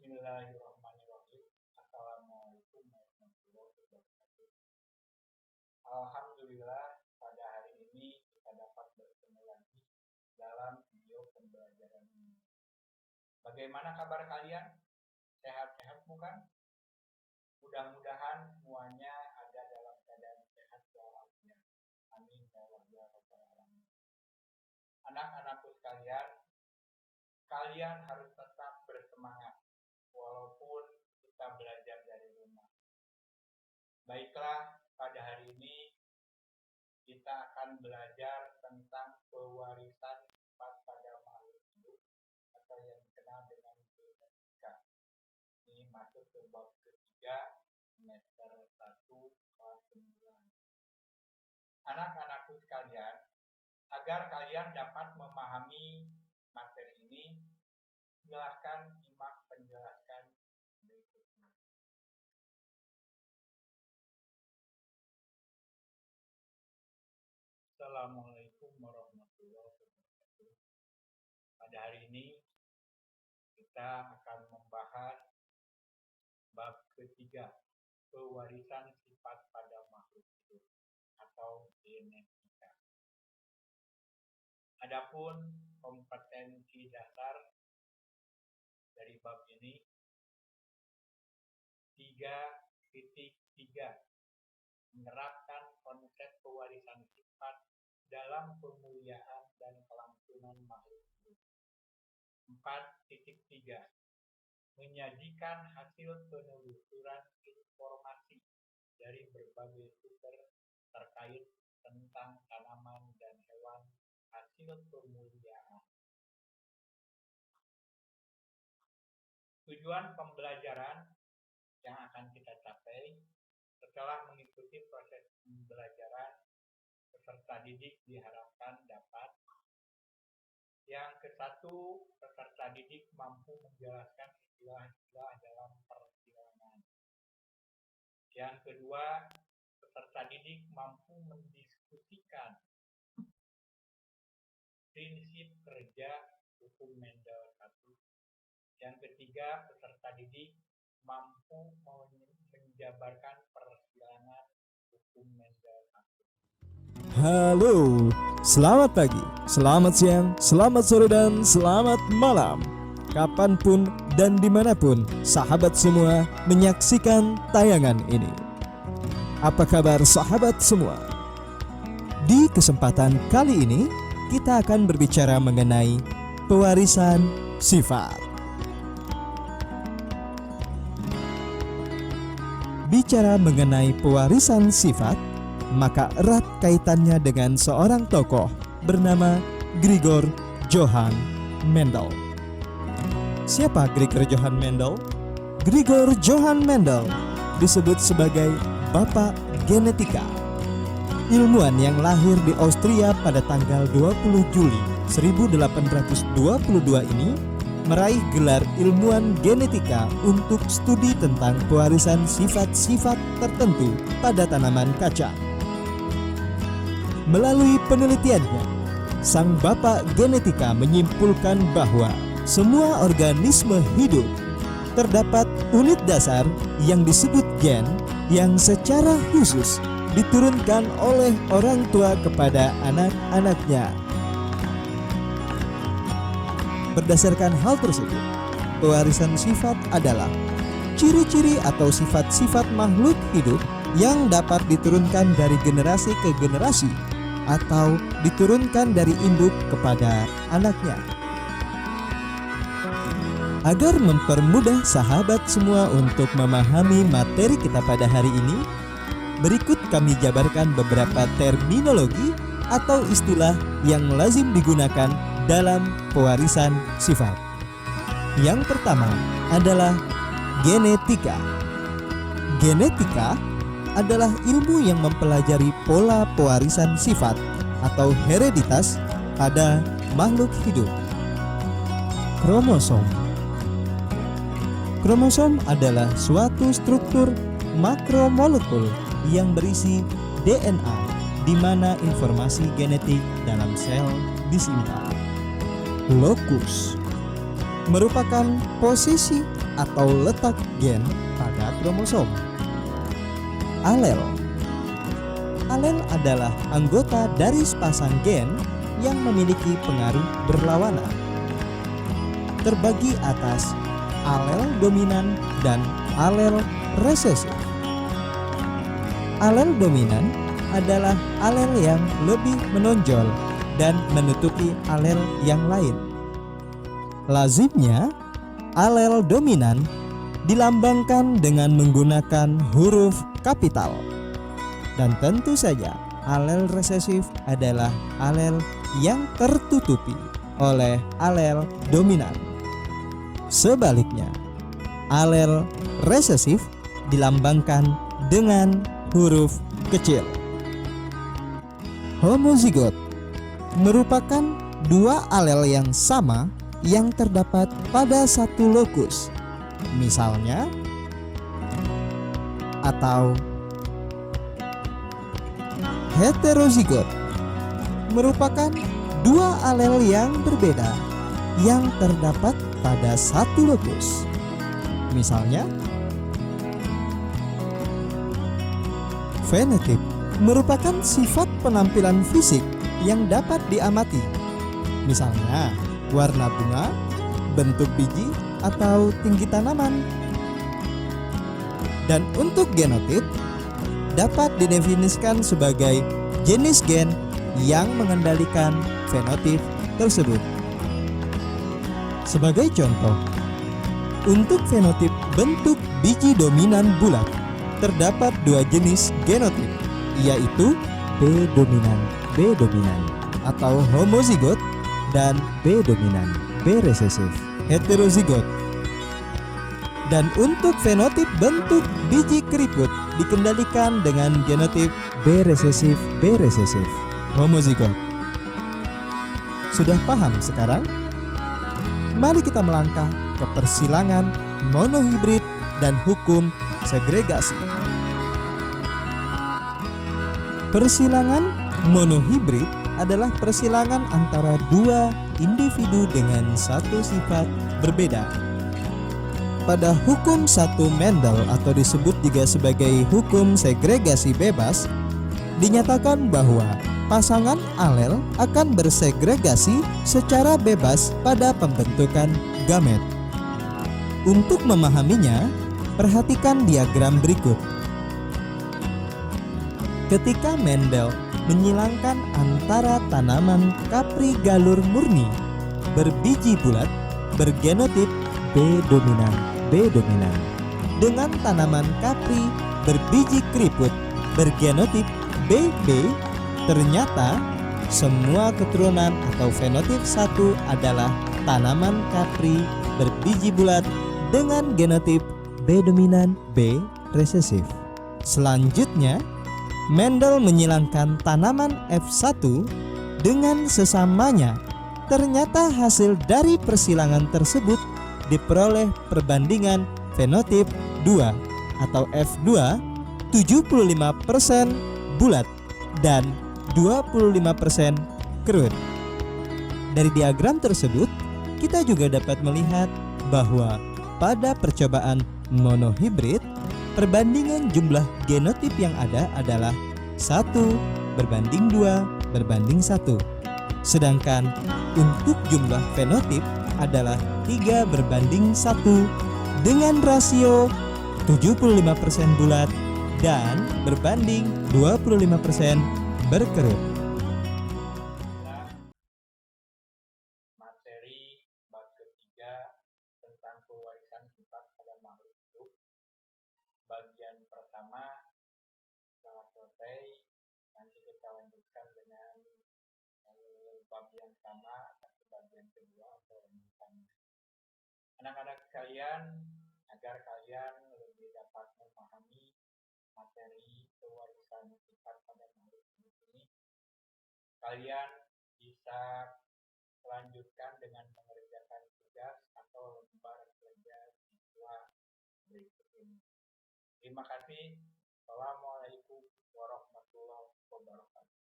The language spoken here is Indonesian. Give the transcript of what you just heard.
Bismillahirrahmanirrahim. Assalamualaikum warahmatullahi wabarakatuh. Alhamdulillah, pada hari ini kita dapat bertemu lagi dalam video pembelajaran ini. Bagaimana kabar kalian? Sehat-sehat bukan? Mudah-mudahan semuanya ada dalam keadaan sehat walafiat. Amin ya rabbal alamin. Anak-anakku sekalian, kalian harus tetap bersemangat walaupun kita belajar dari rumah. Baiklah, pada hari ini kita akan belajar tentang pewarisan sifat pada makhluk hidup atau yang dikenal dengan genetika. Ini masuk ke bab ketiga semester 1 kelas 9. Anak-anakku sekalian, agar kalian dapat memahami materi ini, silakan simak penjelasan berikutnya. Assalamualaikum warahmatullahi wabarakatuh. Pada hari ini kita akan membahas bab ketiga, pewarisan sifat pada makhluk hidup atau genetika. Adapun kompetensi dasar dari bab ini 3.3, menerapkan konsep pewarisan sifat dalam pemuliaan dan kelangsungan makhluk hidup. 4.3, menyajikan hasil penelusuran informasi dari berbagai sumber terkait tentang tanaman dan hewan hasil pemuliaan. Tujuan pembelajaran yang akan kita capai setelah mengikuti proses pembelajaran, peserta didik diharapkan dapat: yang ke-1, peserta didik mampu menjelaskan istilah-istilah dalam persilangan. Yang kedua, peserta didik mampu mendiskusikan prinsip kerja hukum Mendel 1. Yang ketiga, peserta didik mampu menjabarkan persilangan hukum Mendel 1. Halo, selamat pagi, selamat siang, selamat sore, dan selamat malam. Kapanpun dan dimanapun sahabat semua menyaksikan tayangan ini. Apa kabar sahabat semua? Di kesempatan kali ini kita akan berbicara mengenai pewarisan sifat. Bicara mengenai pewarisan sifat, maka erat kaitannya dengan seorang tokoh bernama Gregor Johann Mendel. Siapa Gregor Johann Mendel? Gregor Johann Mendel disebut sebagai Bapak Genetika. Ilmuwan yang lahir di Austria pada tanggal 20 Juli 1822 ini meraih gelar ilmuwan genetika untuk studi tentang pewarisan sifat-sifat tertentu pada tanaman kacang. Melalui penelitiannya, sang bapak genetika menyimpulkan bahwa semua organisme hidup terdapat unit dasar yang disebut gen yang secara khusus diturunkan oleh orang tua kepada anak-anaknya. Berdasarkan hal tersebut, pewarisan sifat adalah ciri-ciri atau sifat-sifat makhluk hidup yang dapat diturunkan dari generasi ke generasi atau diturunkan dari induk kepada anaknya. Agar mempermudah sahabat semua untuk memahami materi kita pada hari ini, berikut kami jabarkan beberapa terminologi atau istilah yang lazim digunakan dalam pewarisan sifat. Yang pertama adalah genetika. Genetika adalah ilmu yang mempelajari pola pewarisan sifat atau hereditas pada makhluk hidup. Kromosom. Kromosom adalah suatu struktur makromolekul yang berisi DNA, di mana informasi genetik dalam sel disimpan. Lokus merupakan posisi atau letak gen pada kromosom. Alel. Alel adalah anggota dari sepasang gen yang memiliki pengaruh berlawanan. Terbagi atas alel dominan dan alel resesif. Alel dominan adalah alel yang lebih menonjol dan menutupi alel yang lain. Lazimnya, alel dominan dilambangkan dengan menggunakan huruf kapital. Dan tentu saja, alel resesif adalah alel yang tertutupi oleh alel dominan. Sebaliknya, alel resesif dilambangkan dengan huruf kecil. Homozigot merupakan dua alel yang sama yang terdapat pada satu lokus, misalnya atau heterozigot merupakan dua alel yang berbeda yang terdapat pada satu lokus, misalnya fenotip merupakan sifat penampilan fisik yang dapat diamati, misalnya warna bunga, bentuk biji, atau tinggi tanaman. Dan untuk genotip dapat didefinisikan sebagai jenis gen yang mengendalikan fenotip tersebut. Sebagai contoh, untuk fenotip bentuk biji dominan bulat terdapat dua jenis genotip, yaitu B dominan atau homozigot dan B dominan B resesif heterozigot. Dan untuk fenotip bentuk biji keriput dikendalikan dengan genotip B resesif homozigot. Sudah paham sekarang? Mari kita melangkah ke persilangan monohibrid dan hukum segregasi. Persilangan monohibrid adalah persilangan antara dua individu dengan satu sifat berbeda. Pada hukum satu Mendel atau disebut juga sebagai hukum segregasi bebas, dinyatakan bahwa pasangan alel akan bersegregasi secara bebas pada pembentukan gamet. Untuk memahaminya, perhatikan diagram berikut. Ketika Mendel menyilangkan antara tanaman kapri galur murni berbiji bulat bergenotip B dominan dengan tanaman kapri berbiji keriput bergenotip BB, ternyata semua keturunan atau fenotip 1 adalah tanaman kapri berbiji bulat dengan genotip B dominan B resesif. Selanjutnya, Mendel menyilangkan tanaman F1 dengan sesamanya. Ternyata hasil dari persilangan tersebut diperoleh perbandingan fenotip 2 atau F2 75% bulat dan 25% kerut. Dari diagram tersebut, kita juga dapat melihat bahwa pada percobaan monohibrid, perbandingan jumlah genotip yang ada adalah 1:2:1. Sedangkan untuk jumlah fenotip adalah 3:1 dengan rasio 75% bulat dan berbanding 25% berkerut. Materi bab ketiga tentang pewarisan sifat pada makhluk hidup. Bagian pertama telah selesai. Nanti kita lanjutkan dengan bab yang sama atau bagian kedua atau lanjutannya. Anak-anak sekalian, agar kalian lebih dapat memahami materi pewarisan sifat pada makhluk hidup ini, kalian bisa lanjutkan dengan mengerjakan tugas atau lembar belajar siswa berikut ini. Terima kasih. Assalamualaikum warahmatullahi wabarakatuh.